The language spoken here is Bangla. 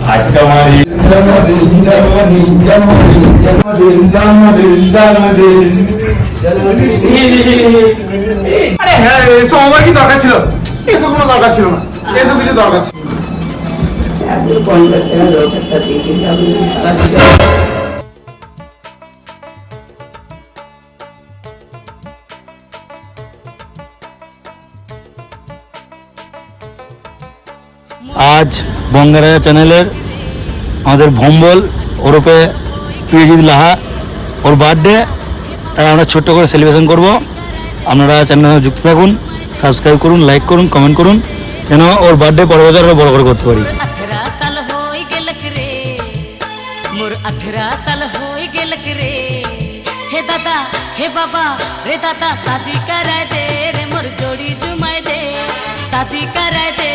আজকে আমার জন্মদিন জন্মদিন জন্মদিন জন্মদিন জন্মদিন জন্মদিন আরে হ্যাঁ এসব আমার কি দরকার ছিল? এসব কোনো দরকার ছিল না, এসব কিছু দরকার ছিল। আজ বঙ্গারাজা চ্যানেলের আমাদের ভম্বল ওরফে পিজিৎ লাহা ওর বার্থডে, তাই আমরা ছোট্ট করে সেলিব্রেশন করব। আপনারা চ্যানেলে যুক্ত থাকুন, সাবস্ক্রাইব করুন, লাইক করুন, কমেন্ট করুন, যেন ওর বার্থডে পরের বছর আরও বড় করে করতে পারি। 18 साल होई गेलक रे मोर 18 साल होई गेलक रे हे दादा हे बाबा रे दादा शादी कराय दे रे मोर जोड़ी जुमाय दे शादी कराय दे